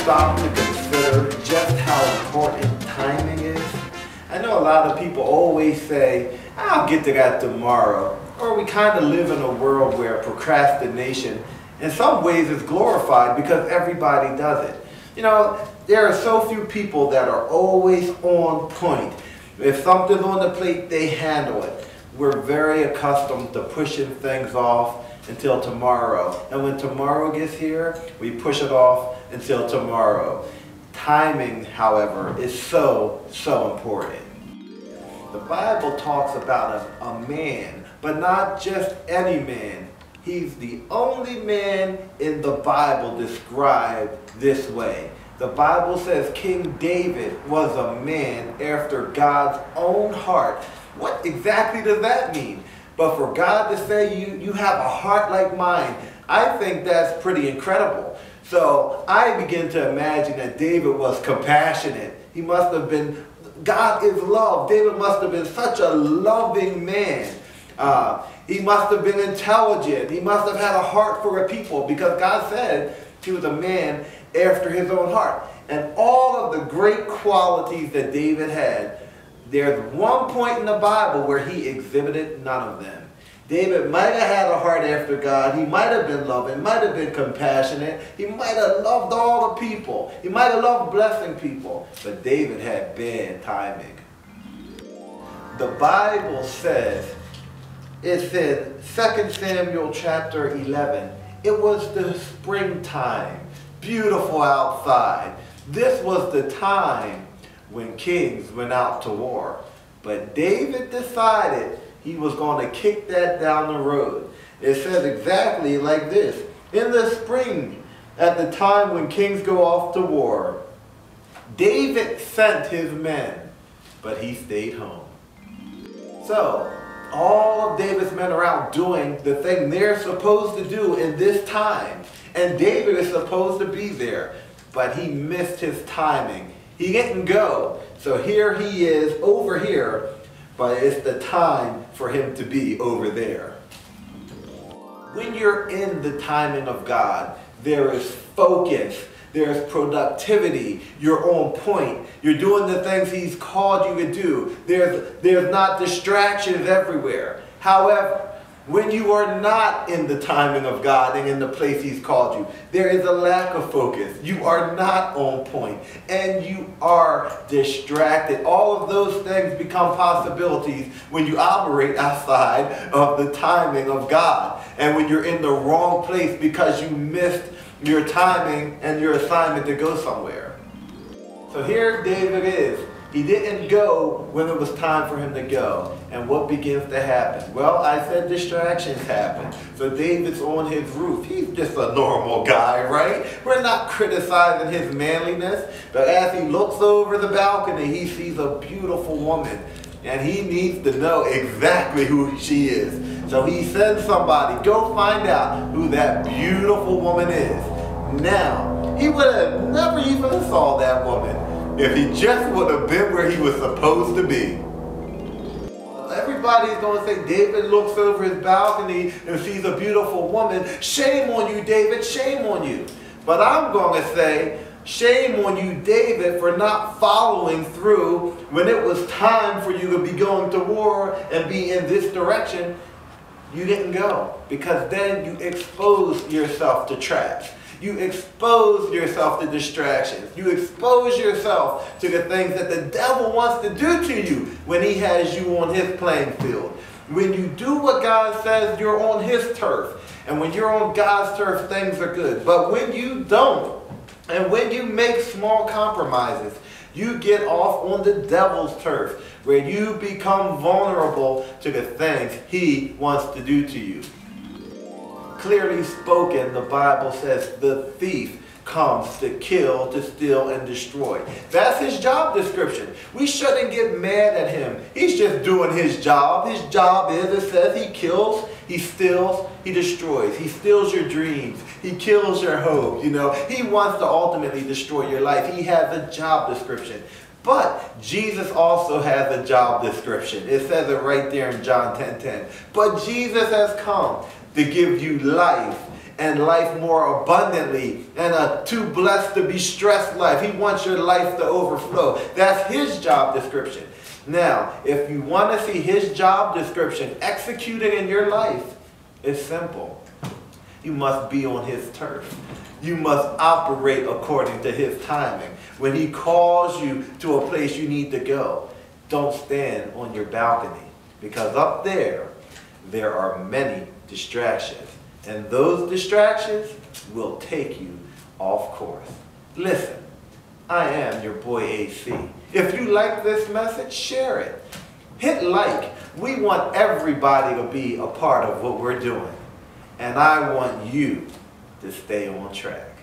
stop to consider just how important timing is? I know a lot of people always say, I'll get to that tomorrow. Or we kind of live in a world where procrastination in some ways is glorified because everybody does it. You know, there are so few people that are always on point. If something's on the plate, they handle it. We're very accustomed to pushing things off until tomorrow. And when tomorrow gets here, we push it off until tomorrow. Timing, however, is so important. The Bible talks about a man, but not just any man. He's the only man in the Bible described this way. The Bible says King David was a man after God's own heart. What exactly does that mean? But for God to say you have a heart like mine, I think that's pretty incredible. So I begin to imagine that David was compassionate. He must have been, God is love. David must have been such a loving man. He must have been intelligent. He must have had a heart for a people because God said he was a man after his own heart. And all of the great qualities that David had, there's one point in the Bible where he exhibited none of them. David might have had a heart after God. He might have been loving, might have been compassionate. He might have loved all the people. He might have loved blessing people. But David had bad timing. The Bible says, it's in 2 Samuel chapter 11, it was the springtime, beautiful outside. This was the time when kings went out to war. But David decided he was going to kick that down the road. It says exactly like this. In the spring, at the time when kings go off to war, David sent his men, but he stayed home. So, all of David's men are out doing the thing they're supposed to do in this time. And David is supposed to be there, but he missed his timing. He didn't go. So here he is over here, but it's the time for him to be over there. When you're in the timing of God, there is focus, there's productivity, you're on point, you're doing the things he's called you to do. There's not distractions everywhere. However, when you are not in the timing of God and in the place he's called you, there is a lack of focus. You are not on point and you are distracted. All of those things become possibilities when you operate outside of the timing of God and when you're in the wrong place because you missed your timing and your assignment to go somewhere. So here David is. He didn't go when it was time for him to go. And what begins to happen? Well, I said distractions happen. So David's on his roof. He's just a normal guy, right? We're not criticizing his manliness. But as he looks over the balcony, he sees a beautiful woman. And he needs to know exactly who she is. So he sends somebody, go find out who that beautiful woman is. Now, he would have never even saw that woman if he just would have been where he was supposed to be. Everybody's going to say David looks over his balcony and sees a beautiful woman. Shame on you, David, shame on you. But I'm going to say, shame on you, David, for not following through when it was time for you to be going to war and be in this direction. You didn't go because then you exposed yourself to traps. You expose yourself to distractions. You expose yourself to the things that the devil wants to do to you when he has you on his playing field. When you do what God says, you're on his turf. And when you're on God's turf, things are good. But when you don't, and when you make small compromises, you get off on the devil's turf, where you become vulnerable to the things he wants to do to you. Clearly spoken, the Bible says the thief comes to kill, to steal, and destroy. That's his job description. We shouldn't get mad at him. He's just doing his job. His job is, it says, he kills, he steals, he destroys. He steals your dreams. He kills your hope. You know, he wants to ultimately destroy your life. He has a job description. But Jesus also has a job description. It says it right there in John 10:10. But Jesus has come to give you life and life more abundantly, and a too blessed to be stressed life. He wants your life to overflow. That's his job description. Now, if you want to see his job description executed in your life, it's simple. You must be on his turf. You must operate according to his timing. When he calls you to a place you need to go, don't stand on your balcony, because up there are many distractions. And those distractions will take you off course. Listen, I am your boy AC. If you like this message, share it. Hit like. We want everybody to be a part of what we're doing. And I want you to stay on track.